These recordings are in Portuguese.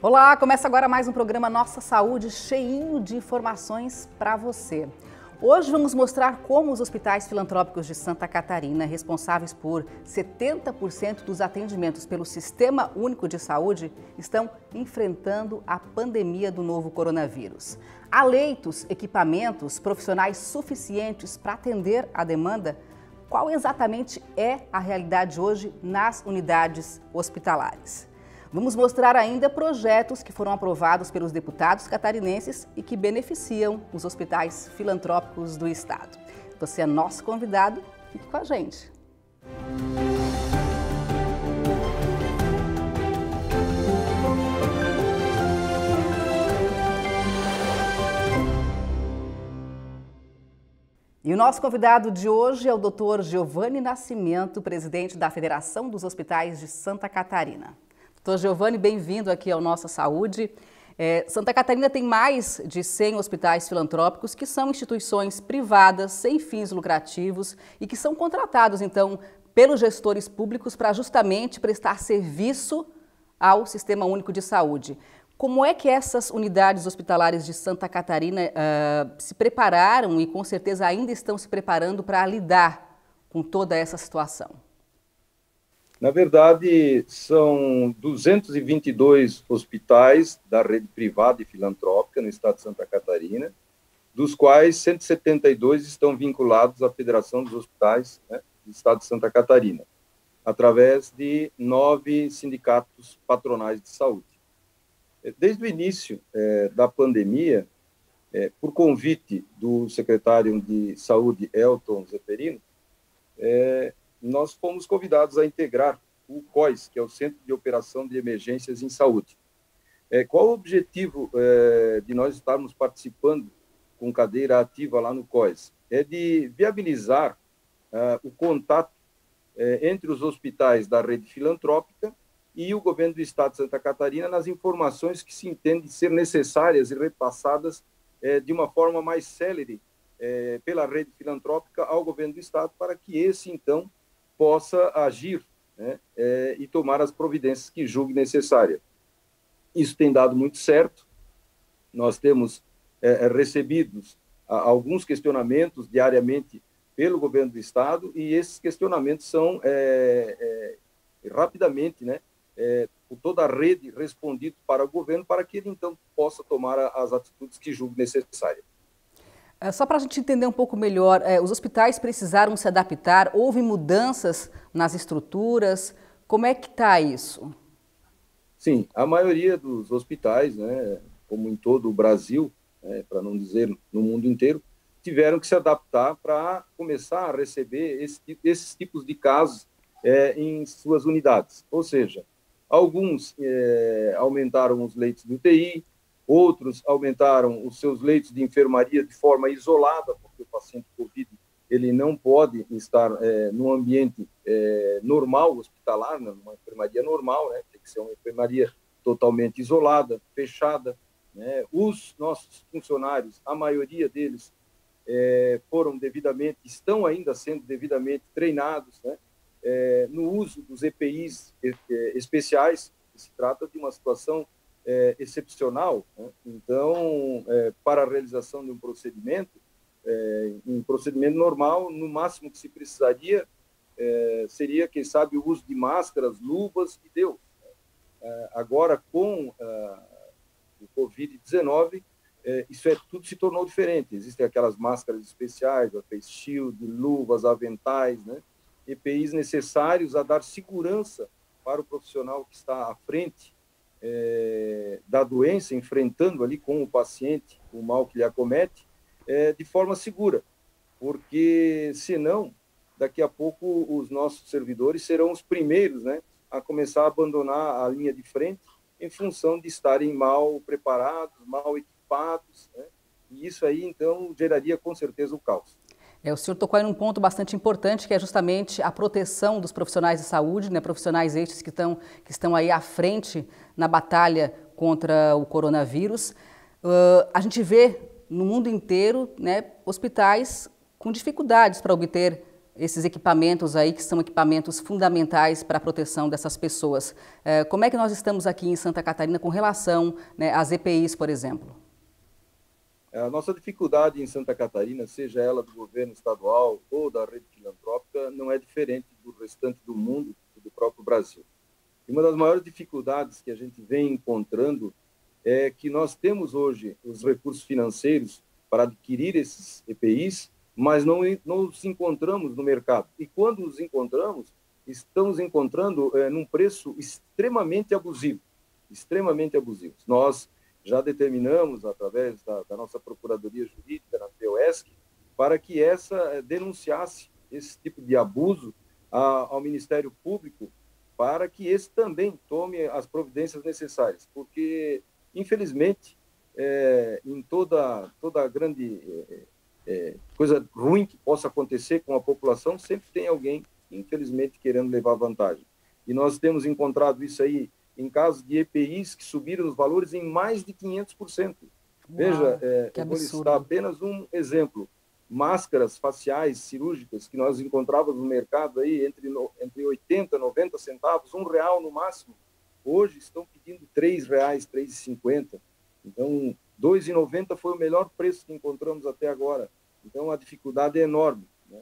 Olá, começa agora mais um programa Nossa Saúde, cheinho de informações para você. Hoje vamos mostrar como os hospitais filantrópicos de Santa Catarina, responsáveis por 70% dos atendimentos pelo Sistema Único de Saúde, estão enfrentando a pandemia do novo coronavírus. Há leitos, equipamentos, profissionais suficientes para atender a demanda? Qual exatamente é a realidade hoje nas unidades hospitalares? Vamos mostrar ainda projetos que foram aprovados pelos deputados catarinenses e que beneficiam os hospitais filantrópicos do estado. Você é nosso convidado, fique com a gente. E o nosso convidado de hoje é o Dr. Giovanni Nascimento, presidente da Federação dos Hospitais de Santa Catarina. Doutor Giovanni, bem-vindo aqui ao Nossa Saúde. Santa Catarina tem mais de 100 hospitais filantrópicos que são instituições privadas, sem fins lucrativos e que são contratados, então, pelos gestores públicos para justamente prestar serviço ao Sistema Único de Saúde. Como é que essas unidades hospitalares de Santa Catarina se prepararam e com certeza ainda estão se preparando para lidar com toda essa situação? Na verdade, são 222 hospitais da rede privada e filantrópica no estado de Santa Catarina, dos quais 172 estão vinculados à Federação dos Hospitais, do estado de Santa Catarina, através de 9 sindicatos patronais de saúde. Desde o início da pandemia, por convite do secretário de Saúde, Elton Zeferino, nós fomos convidados a integrar o COIS, que é o Centro de Operação de Emergências em Saúde. Qual o objetivo de nós estarmos participando com cadeira ativa lá no COIS? É de viabilizar o contato entre os hospitais da rede filantrópica e o governo do estado de Santa Catarina nas informações que se entendem ser necessárias e repassadas de uma forma mais célere pela rede filantrópica ao governo do estado, para que esse, então, possa agir e tomar as providências que julgue necessária. Isso tem dado muito certo. Nós temos recebidos alguns questionamentos diariamente pelo governo do estado, e esses questionamentos são rapidamente, por toda a rede, respondidos para o governo, para que ele, então, possa tomar as atitudes que julgue necessárias. Só para a gente entender um pouco melhor, os hospitais precisaram se adaptar? Houve mudanças nas estruturas? Como é que está isso? Sim, a maioria dos hospitais, como em todo o Brasil, para não dizer no mundo inteiro, tiveram que se adaptar para começar a receber esses tipos de casos em suas unidades. Ou seja, alguns aumentaram os leitos de UTI, outros aumentaram os seus leitos de enfermaria de forma isolada, porque o paciente COVID ele não pode estar num ambiente normal, hospitalar, numa enfermaria normal, tem que ser uma enfermaria totalmente isolada, fechada. Os nossos funcionários, a maioria deles estão ainda sendo devidamente treinados no uso dos EPIs especiais. Se trata de uma situação excepcional, Então, para a realização de um procedimento normal, no máximo que se precisaria seria, quem sabe, o uso de máscaras, luvas e deu. Agora, com o Covid-19, isso tudo se tornou diferente. Existem aquelas máscaras especiais, a face shield, luvas, aventais, EPIs necessários a dar segurança para o profissional que está à frente da doença, enfrentando ali com o paciente o mal que lhe acomete, de forma segura, porque senão, daqui a pouco, os nossos servidores serão os primeiros a começar a abandonar a linha de frente em função de estarem mal preparados, mal equipados, e isso aí, então, geraria com certeza o caos. O senhor tocou aí num ponto bastante importante, que é justamente a proteção dos profissionais de saúde, profissionais estes que estão aí à frente na batalha contra o coronavírus. A gente vê no mundo inteiro hospitais com dificuldades para obter esses equipamentos aí, que são equipamentos fundamentais para a proteção dessas pessoas. Como é que nós estamos aqui em Santa Catarina com relação, né, às EPIs, por exemplo? A nossa dificuldade em Santa Catarina, seja ela do governo estadual ou da rede filantrópica, não é diferente do restante do mundo e do próprio Brasil. E uma das maiores dificuldades que a gente vem encontrando é que nós temos hoje os recursos financeiros para adquirir esses EPIs, mas não os encontramos no mercado. E quando os encontramos, estamos encontrando num preço extremamente abusivo, extremamente abusivo. Nós já determinamos, através da nossa Procuradoria Jurídica, na POESC, para que essa denunciasse esse tipo de abuso ao Ministério Público, para que esse também tome as providências necessárias, porque, infelizmente, em toda grande coisa ruim que possa acontecer com a população, sempre tem alguém, infelizmente, querendo levar vantagem. E nós temos encontrado isso aí em casos de EPIs que subiram os valores em mais de 500%. Uau, veja, eu vou listar apenas um exemplo. Máscaras faciais cirúrgicas que nós encontrávamos no mercado aí entre 80 e 90 centavos, R$1 no máximo, hoje estão pedindo R$3, R$3,50. Então, R$2,90 foi o melhor preço que encontramos até agora. Então, a dificuldade é enorme, né?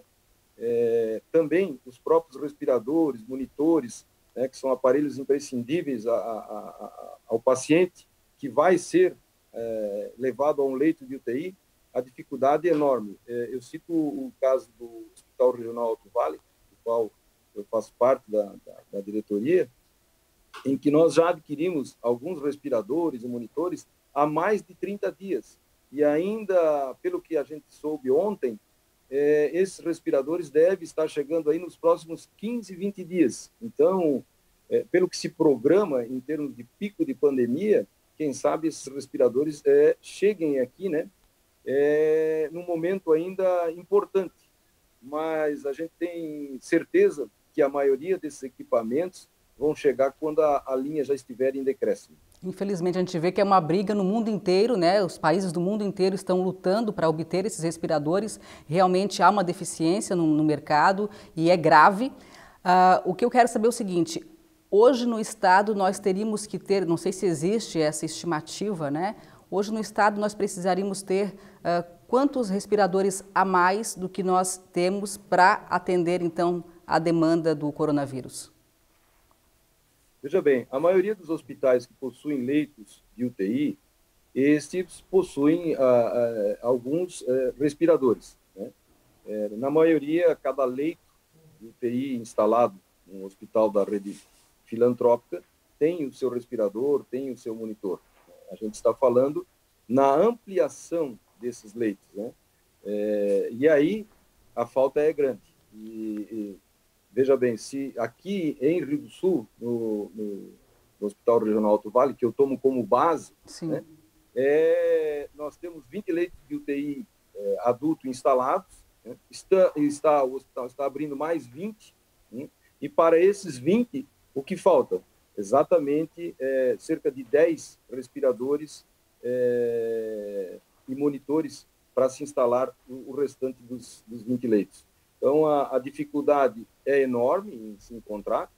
Também os próprios respiradores, monitores, né, que são aparelhos imprescindíveis ao paciente que vai ser levado a um leito de UTI, a dificuldade é enorme. Eu cito o caso do Hospital Regional Alto Vale, do qual eu faço parte da diretoria, em que nós já adquirimos alguns respiradores e monitores há mais de 30 dias. E ainda, pelo que a gente soube ontem, esses respiradores devem estar chegando aí nos próximos 15, 20 dias. Então, pelo que se programa em termos de pico de pandemia, quem sabe esses respiradores cheguem aqui, né, num momento ainda importante. Mas a gente tem certeza que a maioria desses equipamentos vão chegar quando a linha já estiver em decréscimo. Infelizmente, a gente vê que é uma briga no mundo inteiro, né? Os países do mundo inteiro estão lutando para obter esses respiradores. Realmente há uma deficiência no mercado e é grave. O que eu quero saber é o seguinte: hoje no estado nós teríamos que ter, não sei se existe essa estimativa, né? Hoje no estado nós precisaríamos ter quantos respiradores a mais do que nós temos para atender, então, a demanda do coronavírus? Veja bem, a maioria dos hospitais que possuem leitos de UTI, estes possuem alguns respiradores, né? Na maioria, cada leito de UTI instalado no hospital da rede filantrópica tem o seu respirador, tem o seu monitor. A gente está falando na ampliação desses leitos, né? E aí a falta é grande. Veja bem, se aqui em Rio do Sul, no Hospital Regional Alto Vale, que eu tomo como base, né, nós temos 20 leitos de UTI adulto instalados, né, o hospital está abrindo mais 20, né, e para esses 20, o que falta? Exatamente cerca de 10 respiradores e monitores para se instalar o restante dos 20 leitos. Então, a dificuldade é enorme em se encontrar.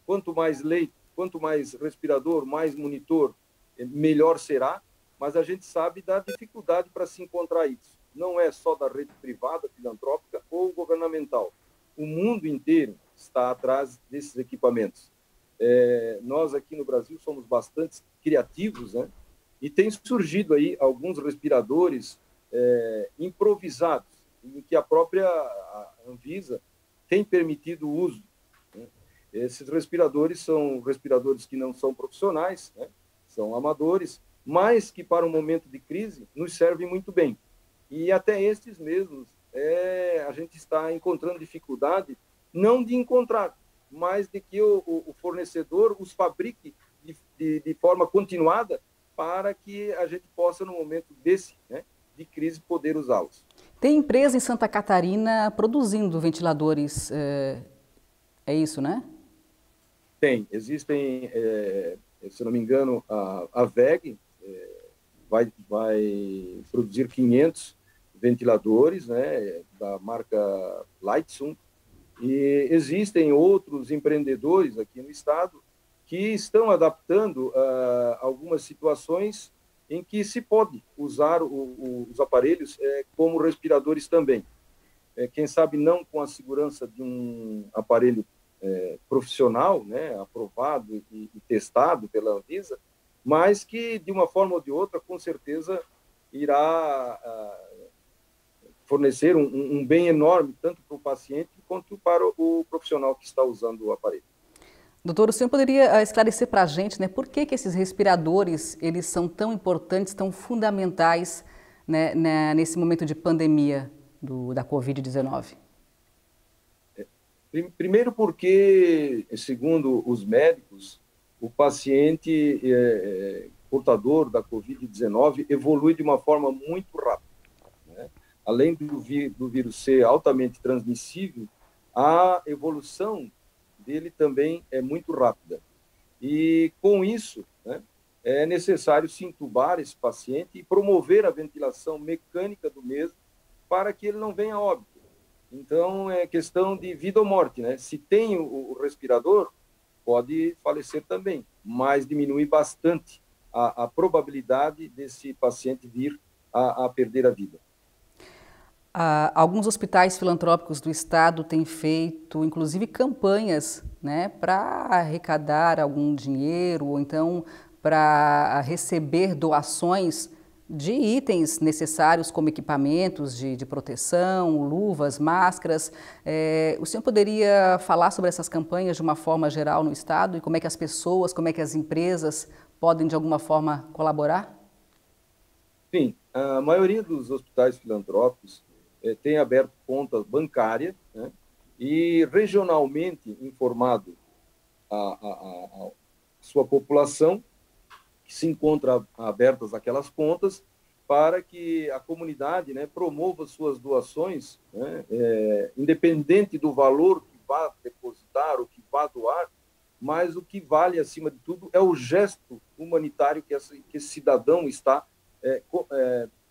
Quanto mais leito, quanto mais respirador, mais monitor, melhor será, mas a gente sabe da dificuldade para se encontrar isso. Não é só da rede privada, filantrópica ou governamental. O mundo inteiro está atrás desses equipamentos. Nós aqui no Brasil somos bastante criativos, né? E tem surgido aí alguns respiradores improvisados, em que a própria Anvisa tem permitido o uso, né? Esses respiradores são respiradores que não são profissionais, né? São amadores, mas que para um momento de crise nos servem muito bem. E até estes mesmos a gente está encontrando dificuldade, não de encontrar, mas de que o fornecedor os fabrique de forma continuada para que a gente possa, no momento né, de crise, poder usá-los. Tem empresa em Santa Catarina produzindo ventiladores, é isso, né? Tem, existem, se não me engano, a WEG vai produzir 500 ventiladores, né, da marca Lightsum, e existem outros empreendedores aqui no estado que estão adaptando algumas situações em que se pode usar os aparelhos como respiradores também. Quem sabe não com a segurança de um aparelho profissional, né, aprovado e testado pela Anvisa, mas que, de uma forma ou de outra, com certeza irá fornecer um bem enorme, tanto para o paciente quanto para o profissional que está usando o aparelho. Doutor, o senhor poderia esclarecer para a gente, né, por que esses respiradores eles são tão importantes, tão fundamentais, né, nesse momento de pandemia da Covid-19? Primeiro porque, segundo os médicos, o paciente portador da Covid-19 evolui de uma forma muito rápida, né? Além do vírus ser altamente transmissível, a evolução dele também é muito rápida. E, com isso, né, é necessário se entubar esse paciente e promover a ventilação mecânica do mesmo para que ele não venha a óbito. Então, é questão de vida ou morte, né? Se tem o respirador, pode falecer também, mas diminui bastante a probabilidade desse paciente vir a perder a vida. Alguns hospitais filantrópicos do estado têm feito, inclusive, campanhas, né, para arrecadar algum dinheiro ou então para receber doações de itens necessários como equipamentos de proteção, luvas, máscaras. O senhor poderia falar sobre essas campanhas de uma forma geral no estado e como é que as pessoas, como é que as empresas podem de alguma forma colaborar? Sim, a maioria dos hospitais filantrópicos tem aberto conta bancária, né, e regionalmente informado a sua população que se encontra abertas aquelas contas para que a comunidade, né, promova suas doações, né, independente do valor que vá depositar ou que vá doar, mas o que vale, acima de tudo, é o gesto humanitário que esse cidadão está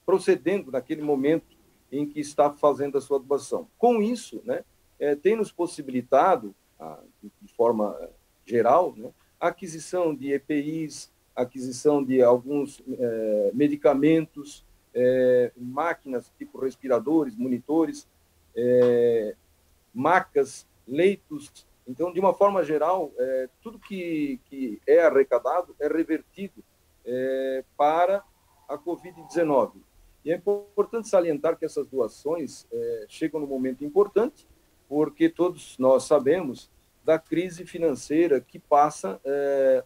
procedendo naquele momento em que está fazendo a sua doação. Com isso, né, tem nos possibilitado, de forma geral, né, a aquisição de EPIs, aquisição de alguns medicamentos, máquinas tipo respiradores, monitores, macas, leitos. Então, de uma forma geral, tudo que é arrecadado é revertido para a Covid-19. E é importante salientar que essas doações chegam num momento importante, porque todos nós sabemos da crise financeira que passa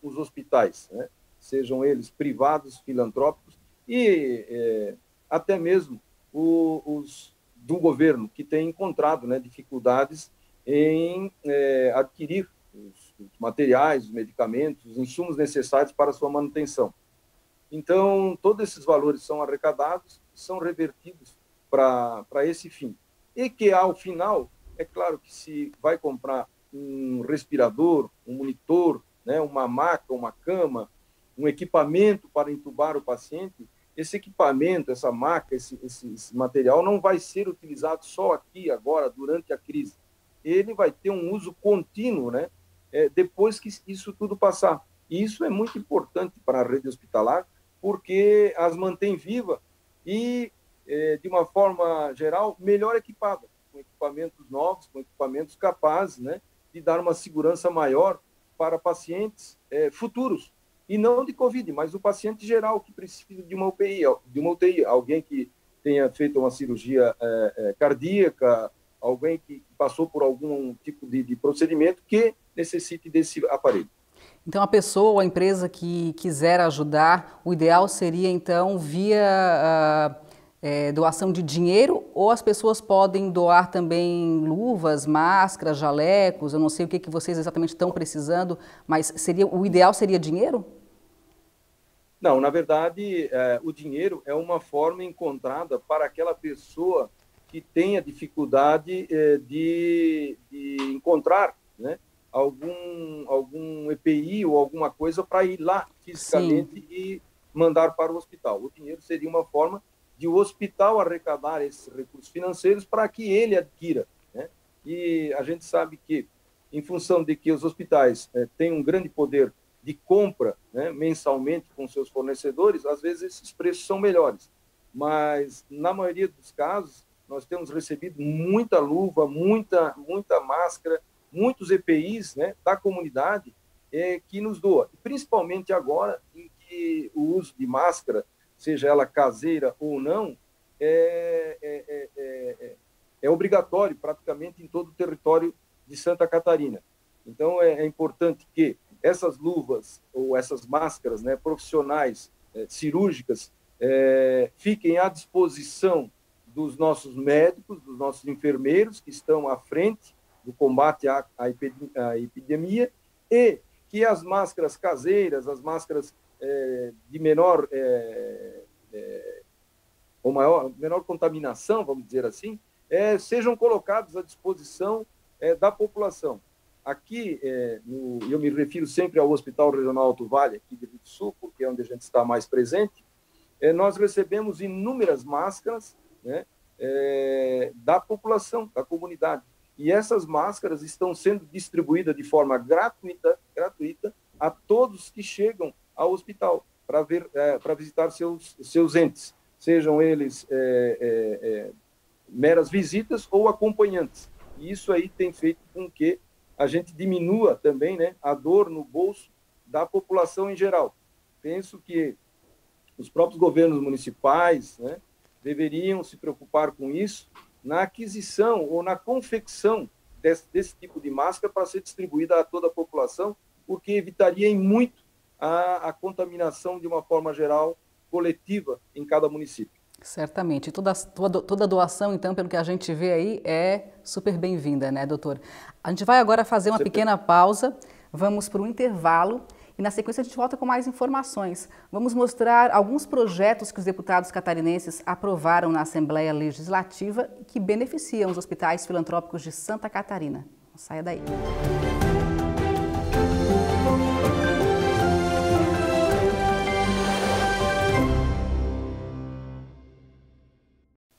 os hospitais, né? Sejam eles privados, filantrópicos e até mesmo os do governo, que têm encontrado, né, dificuldades em adquirir os materiais, os medicamentos, os insumos necessários para a sua manutenção. Então, todos esses valores são arrecadados, são revertidos para esse fim. E que, ao final, é claro que se vai comprar um respirador, um monitor, né, uma maca, uma cama, um equipamento para entubar o paciente, esse equipamento, essa maca, esse material não vai ser utilizado só aqui, agora, durante a crise. Ele vai ter um uso contínuo, né, depois que isso tudo passar. E isso é muito importante para a rede hospitalar, porque as mantém viva e, de uma forma geral, melhor equipada, com equipamentos novos, com equipamentos capazes, né, de dar uma segurança maior para pacientes futuros, e não de Covid, mas o paciente geral que precisa de uma UTI, alguém que tenha feito uma cirurgia cardíaca, alguém que passou por algum tipo de procedimento que necessite desse aparelho. Então, a pessoa ou a empresa que quiser ajudar, o ideal seria, então, via doação de dinheiro, ou as pessoas podem doar também luvas, máscaras, jalecos, eu não sei o que vocês exatamente estão precisando, mas o ideal seria dinheiro? Não, na verdade, o dinheiro é uma forma encontrada para aquela pessoa que tenha dificuldade de encontrar, né, algum EPI ou alguma coisa para ir lá fisicamente. Sim. E mandar para o hospital. O dinheiro seria uma forma de o hospital arrecadar esses recursos financeiros para que ele adquira, né? E a gente sabe que, em função de que os hospitais têm um grande poder de compra, né, mensalmente com seus fornecedores, às vezes esses preços são melhores. Mas, na maioria dos casos, nós temos recebido muita luva, muita máscara, muitos EPIs, né, da comunidade que nos doa. Principalmente agora, em que o uso de máscara, seja ela caseira ou não, é obrigatório praticamente em todo o território de Santa Catarina. Então, é importante que essas luvas ou essas máscaras, né, profissionais, cirúrgicas, fiquem à disposição dos nossos médicos, dos nossos enfermeiros que estão à frente do combate à epidemia, e que as máscaras caseiras, as máscaras de menor contaminação, vamos dizer assim, sejam colocadas à disposição da população. Aqui, eu me refiro sempre ao Hospital Regional Alto Vale, aqui de Rio do Sul, porque é onde a gente está mais presente, nós recebemos inúmeras máscaras, né, da população, da comunidade. E essas máscaras estão sendo distribuídas de forma gratuita a todos que chegam ao hospital para visitar seus entes, sejam eles meras visitas ou acompanhantes. E isso aí tem feito com que a gente diminua também, né, a dor no bolso da população em geral. Penso que os próprios governos municipais, né, deveriam se preocupar com isso na aquisição ou na confecção desse tipo de máscara para ser distribuída a toda a população, porque evitaria em muito a contaminação de uma forma geral, coletiva, em cada município. Certamente. Toda doação, então, pelo que a gente vê aí, é super bem-vinda, né, doutor? A gente vai agora fazer uma pequena pausa, vamos para um intervalo e, na sequência, a gente volta com mais informações. Vamos mostrar alguns projetos que os deputados catarinenses aprovaram na Assembleia Legislativa e que beneficiam os hospitais filantrópicos de Santa Catarina. Não saia daí.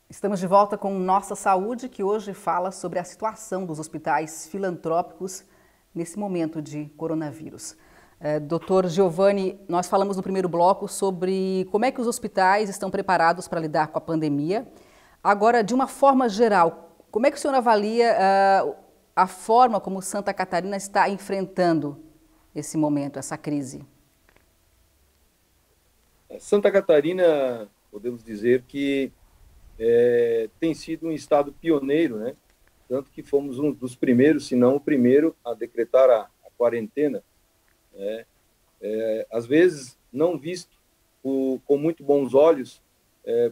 Estamos de volta com Nossa Saúde, que hoje fala sobre a situação dos hospitais filantrópicos nesse momento de coronavírus. Doutor Giovanni, nós falamos no primeiro bloco sobre como é que os hospitais estão preparados para lidar com a pandemia. Agora, de uma forma geral, como é que o senhor avalia a forma como Santa Catarina está enfrentando esse momento, essa crise? Santa Catarina, podemos dizer que tem sido um estado pioneiro, né? Tanto que fomos um dos primeiros, se não o primeiro, a decretar a quarentena. Às vezes não visto com muito bons olhos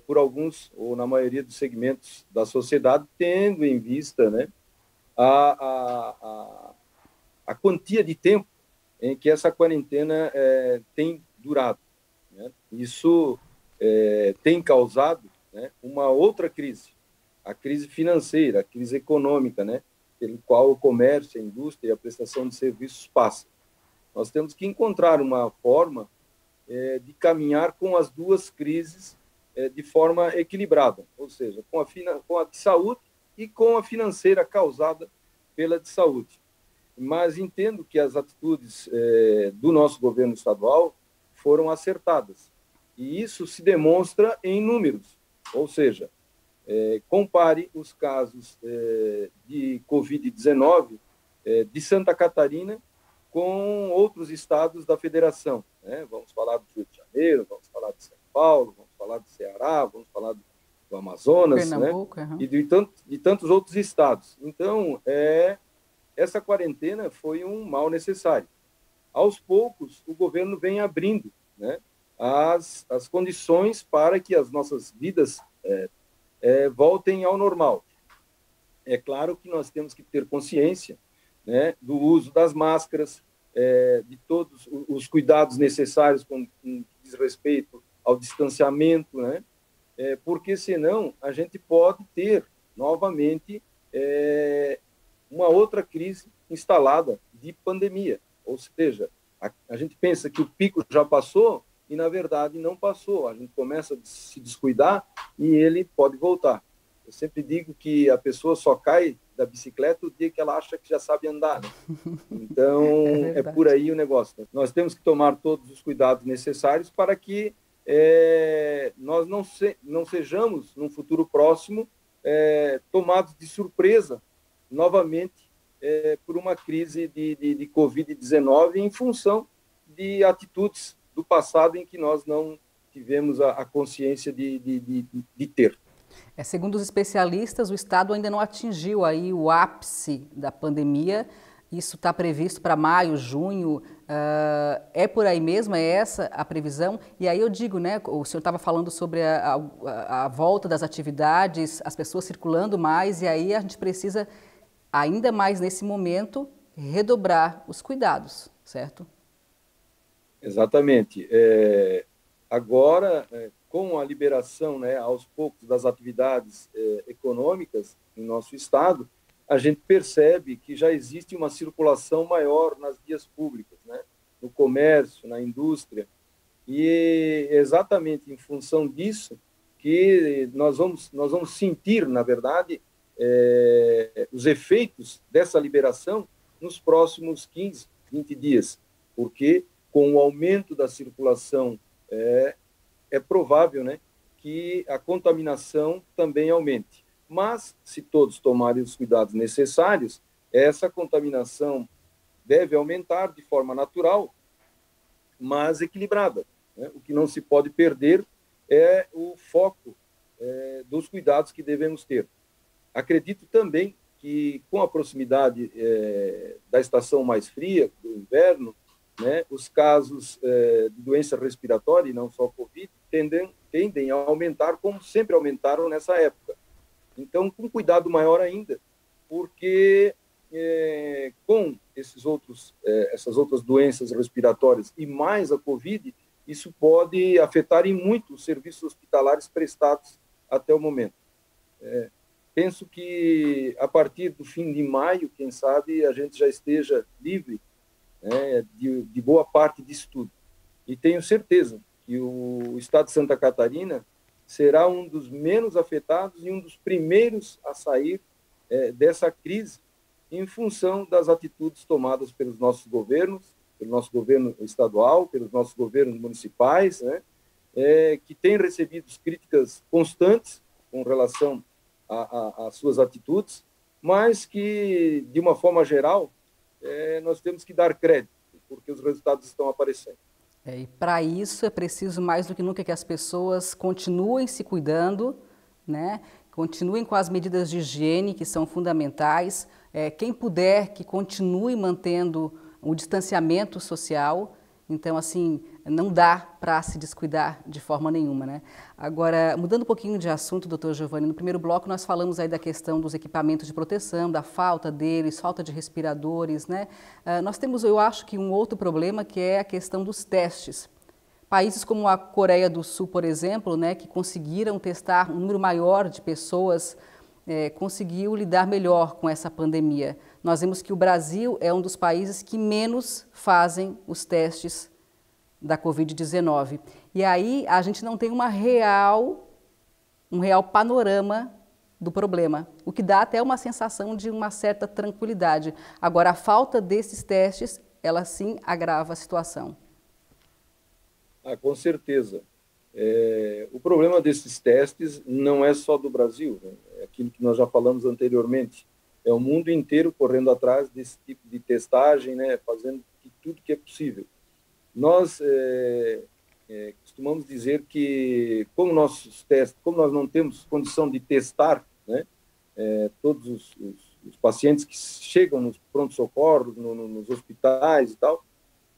por alguns, ou na maioria dos segmentos da sociedade, tendo em vista, né, a quantia de tempo em que essa quarentena tem durado, né? Isso tem causado, né, uma outra crise, a crise financeira, a crise econômica, né, pelo qual o comércio, a indústria e a prestação de serviços passam. Nós temos que encontrar uma forma de caminhar com as duas crises de forma equilibrada, ou seja, com a de saúde e com a financeira causada pela de saúde. Mas entendo que as atitudes do nosso governo estadual foram acertadas, e isso se demonstra em números, ou seja, compare os casos de Covid-19 de Santa Catarina com outros estados da federação, né? Vamos falar do Rio de Janeiro, vamos falar de São Paulo, vamos falar do Ceará, vamos falar do Amazonas, Pernambuco, né? Uhum. E de tantos outros estados. Então, essa quarentena foi um mal necessário. Aos poucos, o governo vem abrindo, né, as condições para que as nossas vidas voltem ao normal. É claro que nós temos que ter consciência, né, do uso das máscaras, de todos os cuidados necessários com diz respeito ao distanciamento, né, porque senão a gente pode ter novamente uma outra crise instalada de pandemia. Ou seja, a gente pensa que o pico já passou e, na verdade, não passou. A gente começa a se descuidar e ele pode voltar. Eu sempre digo que a pessoa só cai da bicicleta o dia que ela acha que já sabe andar, né? Então, é por aí o negócio, né? Nós temos que tomar todos os cuidados necessários para que nós não sejamos, num futuro próximo, tomados de surpresa novamente por uma crise de Covid-19 em função de atitudes do passado em que nós não tivemos a consciência de ter. Segundo os especialistas, o Estado ainda não atingiu aí o ápice da pandemia. Isso está previsto para maio, junho. É por aí mesmo? É essa a previsão? E aí eu digo, né? O senhor estava falando sobre a volta das atividades, as pessoas circulando mais, e aí a gente precisa, ainda mais nesse momento, redobrar os cuidados, certo? Exatamente. Agora, com a liberação, né, aos poucos, das atividades econômicas em nosso estado, a gente percebe que já existe uma circulação maior nas vias públicas, né, no comércio, na indústria, e exatamente em função disso que nós vamos sentir, na verdade, os efeitos dessa liberação nos próximos 15, 20 dias, porque com o aumento da circulação é provável, né, que a contaminação também aumente. Mas, se todos tomarem os cuidados necessários, essa contaminação deve aumentar de forma natural, mas equilibrada, né? O que não se pode perder é o foco dos cuidados que devemos ter. Acredito também que, com a proximidade da estação mais fria, do inverno, né, os casos de doença respiratória, e não só Covid, tendem a aumentar, como sempre aumentaram nessa época. Então, com cuidado maior ainda, porque com essas outras doenças respiratórias e mais a Covid, isso pode afetar em muito os serviços hospitalares prestados até o momento. Penso que, a partir do fim de maio, quem sabe, a gente já esteja livre de boa parte disso tudo. E tenho certeza que o estado de Santa Catarina será um dos menos afetados e um dos primeiros a sair dessa crise em função das atitudes tomadas pelos nossos governos, pelo nosso governo estadual, pelos nossos governos municipais, né, que têm recebido críticas constantes com relação às suas atitudes, mas que, de uma forma geral, nós temos que dar crédito, porque os resultados estão aparecendo. E para isso é preciso mais do que nunca que as pessoas continuem se cuidando, né? Continuem com as medidas de higiene que são fundamentais. Quem puder, que continue mantendo o distanciamento social. Então, assim, não dá para se descuidar de forma nenhuma, né? Agora, mudando um pouquinho de assunto, doutor Giovanni, no primeiro bloco nós falamos aí da questão dos equipamentos de proteção, da falta deles, falta de respiradores, né? Nós temos, eu acho que um outro problema que é a questão dos testes. Países como a Coreia do Sul, por exemplo, né, que conseguiram testar um número maior de pessoas, conseguiu lidar melhor com essa pandemia. Nós vemos que o Brasil é um dos países que menos fazem os testes da Covid-19. E aí a gente não tem um real panorama do problema, o que dá até uma sensação de uma certa tranquilidade. Agora, a falta desses testes, ela sim agrava a situação. Com certeza. O problema desses testes não é só do Brasil, né? É aquilo que nós já falamos anteriormente. É o mundo inteiro correndo atrás desse tipo de testagem, né? Fazendo tudo que é possível. Nós costumamos dizer que, como nossos testes, como nós não temos condição de testar, né, todos os pacientes que chegam nos pronto-socorros, nos hospitais e tal,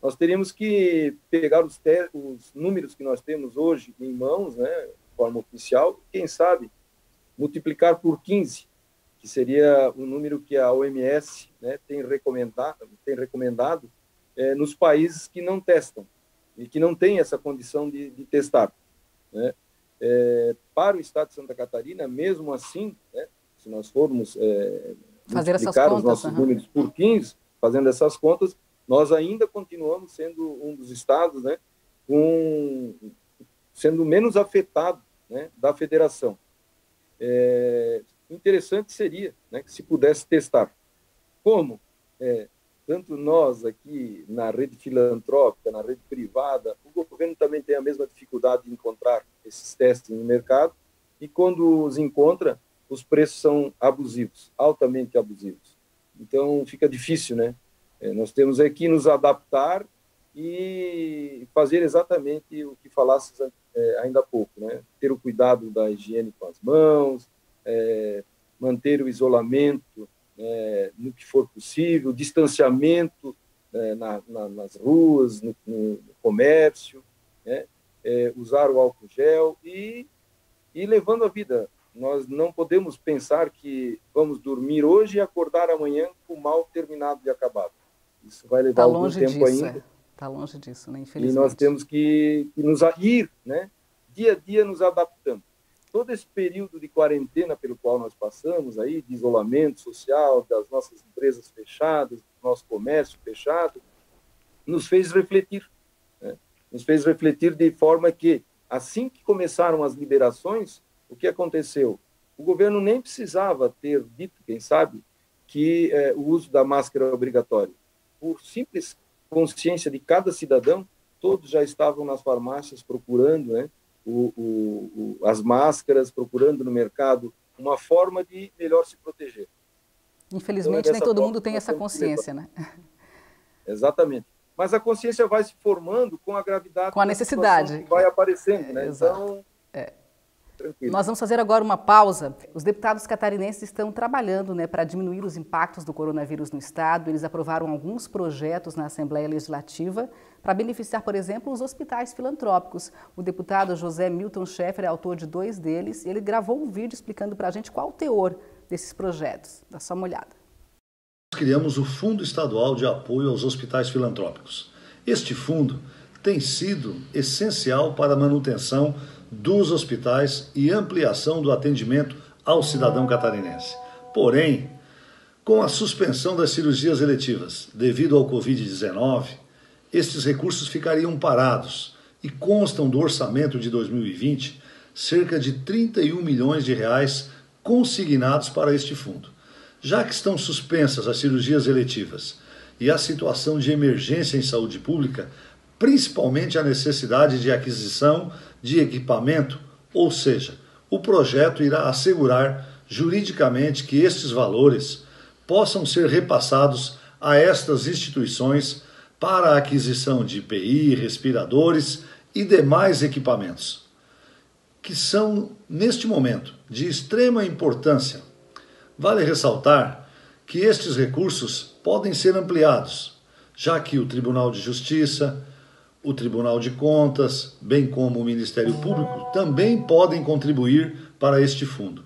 nós teríamos que pegar os números que nós temos hoje em mãos, né, de forma oficial, quem sabe multiplicar por 15, que seria o número que a OMS, né, tem recomendado nos países que não testam e que não têm essa condição de testar, né? Para o estado de Santa Catarina, mesmo assim, né, se nós formos multiplicar os nossos números por 15, fazendo essas contas, nós ainda continuamos sendo um dos estados, né, com sendo menos afetado, né, da federação. Interessante seria, né, que se pudesse testar. Como tanto nós aqui na rede filantrópica, na rede privada, o governo também tem a mesma dificuldade de encontrar esses testes no mercado, e quando os encontra, os preços são abusivos, altamente abusivos. Então, fica difícil, né? Nós temos que nos adaptar e fazer exatamente o que falasses ainda há pouco, né? Ter o cuidado da higiene com as mãos, manter o isolamento no que for possível, distanciamento nas ruas, no comércio, né? Usar o álcool gel e levando a vida. Nós não podemos pensar que vamos dormir hoje e acordar amanhã com o mal terminado e acabado. Isso vai levar algum tempo ainda. Está longe disso, né? Infelizmente. E nós temos que nos ir, né? Dia a dia nos adaptando. Todo esse período de quarentena pelo qual nós passamos, aí, de isolamento social, das nossas empresas fechadas, do nosso comércio fechado, nos fez refletir. Né? Nos fez refletir de forma que, assim que começaram as liberações, o que aconteceu? O governo nem precisava ter dito, quem sabe, que o uso da máscara é obrigatório. Por simples consciência de cada cidadão, todos já estavam nas farmácias procurando, né, as máscaras, procurando no mercado uma forma de melhor se proteger. Infelizmente, nem todo mundo tem essa consciência, né? Exatamente. Mas a consciência vai se formando com a gravidade, com a necessidade que vai aparecendo, né? Exato. Então, tranquilo. Nós vamos fazer agora uma pausa. Os deputados catarinenses estão trabalhando, né, para diminuir os impactos do coronavírus no Estado. Eles aprovaram alguns projetos na Assembleia Legislativa para beneficiar, por exemplo, os hospitais filantrópicos. O deputado José Milton Schaeffer é autor de 2 deles e ele gravou um vídeo explicando para a gente qual o teor desses projetos. Dá só uma olhada. Criamos o Fundo Estadual de Apoio aos Hospitais Filantrópicos. Este fundo tem sido essencial para a manutenção dos hospitais e ampliação do atendimento ao cidadão catarinense. Porém, com a suspensão das cirurgias eletivas devido ao Covid-19, estes recursos ficariam parados e constam do orçamento de 2020 cerca de 31 milhões de reais consignados para este fundo. Já que estão suspensas as cirurgias eletivas e a situação de emergência em saúde pública, principalmente a necessidade de aquisição de equipamento, ou seja, o projeto irá assegurar juridicamente que estes valores possam ser repassados a estas instituições para a aquisição de EPI, respiradores e demais equipamentos, que são, neste momento, de extrema importância. Vale ressaltar que estes recursos podem ser ampliados, já que o Tribunal de Justiça, o Tribunal de Contas, bem como o Ministério Público, também podem contribuir para este fundo.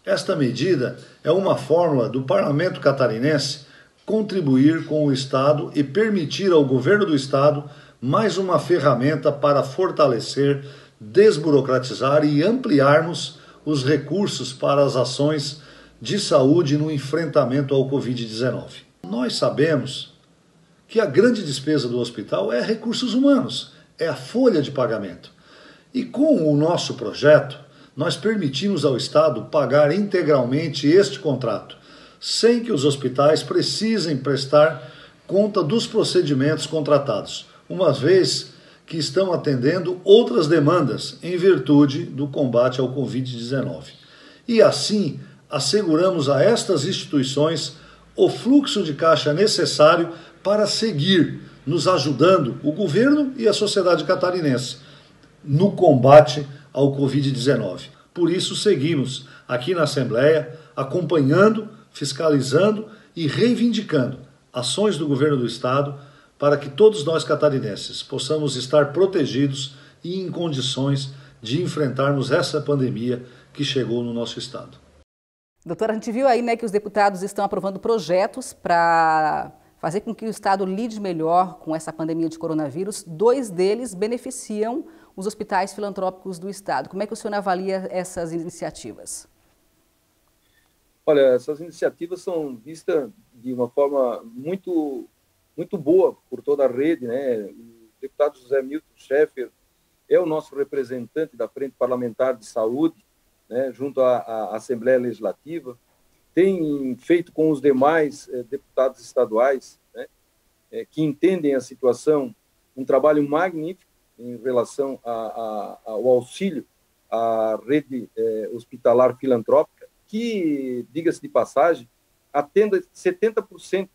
Esta medida é uma fórmula do Parlamento catarinense contribuir com o Estado e permitir ao governo do Estado mais uma ferramenta para fortalecer, desburocratizar e ampliarmos os recursos para as ações de saúde no enfrentamento ao Covid-19. Nós sabemos que a grande despesa do hospital é recursos humanos, é a folha de pagamento. E com o nosso projeto, nós permitimos ao Estado pagar integralmente este contrato, sem que os hospitais precisem prestar conta dos procedimentos contratados, uma vez que estão atendendo outras demandas em virtude do combate ao Covid-19. E assim, asseguramos a estas instituições o fluxo de caixa necessário para seguir nos ajudando, o governo e a sociedade catarinense, no combate ao Covid-19. Por isso, seguimos aqui na Assembleia acompanhando, fiscalizando e reivindicando ações do governo do Estado para que todos nós catarinenses possamos estar protegidos e em condições de enfrentarmos essa pandemia que chegou no nosso Estado. Doutora, a gente viu aí, né, que os deputados estão aprovando projetos para fazer com que o Estado lide melhor com essa pandemia de coronavírus. 2 deles beneficiam os hospitais filantrópicos do Estado. Como é que o senhor avalia essas iniciativas? Olha, essas iniciativas são vistas de uma forma muito boa por toda a rede, né? O deputado José Milton Schaeffer é o nosso representante da Frente Parlamentar de Saúde, né, junto à Assembleia Legislativa, tem feito com os demais deputados estaduais, né, que entendem a situação, um trabalho magnífico em relação ao auxílio à rede hospitalar filantrópica, que, diga-se de passagem, atende 70%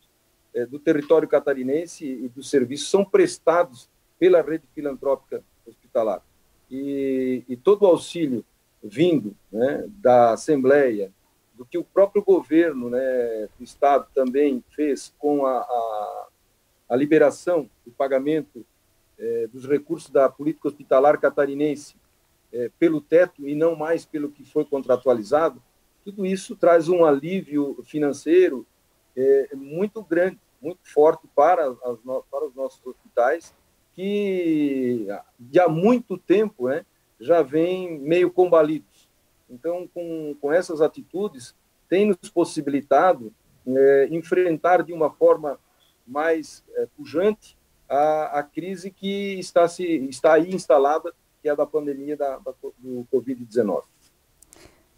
do território catarinense e dos serviços são prestados pela rede filantrópica hospitalar. E todo o auxílio vindo, né, da Assembleia, do que o próprio governo, né, do Estado também fez com a liberação, o pagamento dos recursos da política hospitalar catarinense pelo teto e não mais pelo que foi contratualizado, tudo isso traz um alívio financeiro muito grande, muito forte para os nossos hospitais, que há muito tempo, né, já vêm meio combalidos. Então, com essas atitudes, tem nos possibilitado enfrentar de uma forma mais pujante a crise que está aí instalada, que é a da pandemia do Covid-19.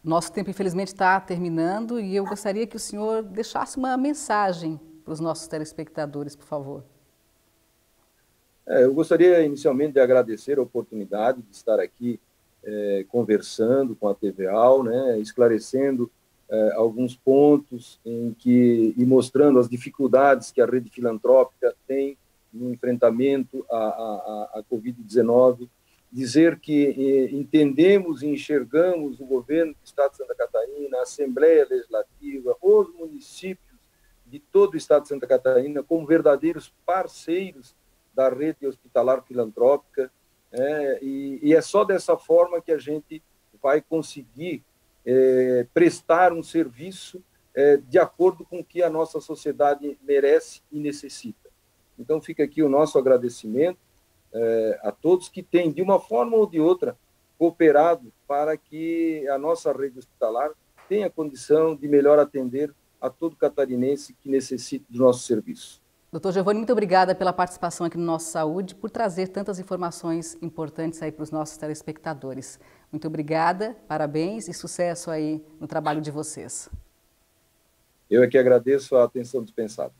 Nosso tempo, infelizmente, está terminando e eu gostaria que o senhor deixasse uma mensagem para os nossos telespectadores, por favor. Eu gostaria, inicialmente, de agradecer a oportunidade de estar aqui conversando com a TVAL, né, esclarecendo alguns pontos e mostrando as dificuldades que a rede filantrópica tem no enfrentamento à Covid-19, dizer que entendemos e enxergamos o governo do Estado de Santa Catarina, a Assembleia Legislativa, os municípios de todo o Estado de Santa Catarina como verdadeiros parceiros da rede hospitalar filantrópica, e é só dessa forma que a gente vai conseguir prestar um serviço de acordo com o que a nossa sociedade merece e necessita. Então fica aqui o nosso agradecimento a todos que têm, de uma forma ou de outra, cooperado para que a nossa rede hospitalar tenha condição de melhor atender a todo catarinense que necessite do nosso serviço. Doutor Giovanni, muito obrigada pela participação aqui no Nosso Saúde, por trazer tantas informações importantes aí para os nossos telespectadores. Muito obrigada, parabéns e sucesso aí no trabalho de vocês. Eu é que agradeço a atenção dispensada.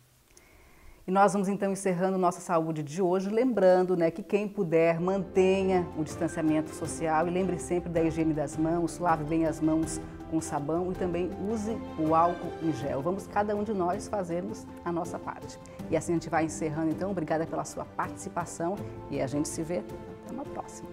E nós vamos então encerrando Nossa Saúde de hoje, lembrando, né, que quem puder mantenha o distanciamento social e lembre sempre da higiene das mãos, lave bem as mãos com sabão e também use o álcool em gel. Vamos cada um de nós fazermos a nossa parte. E assim a gente vai encerrando então, obrigada pela sua participação e a gente se vê até uma próxima.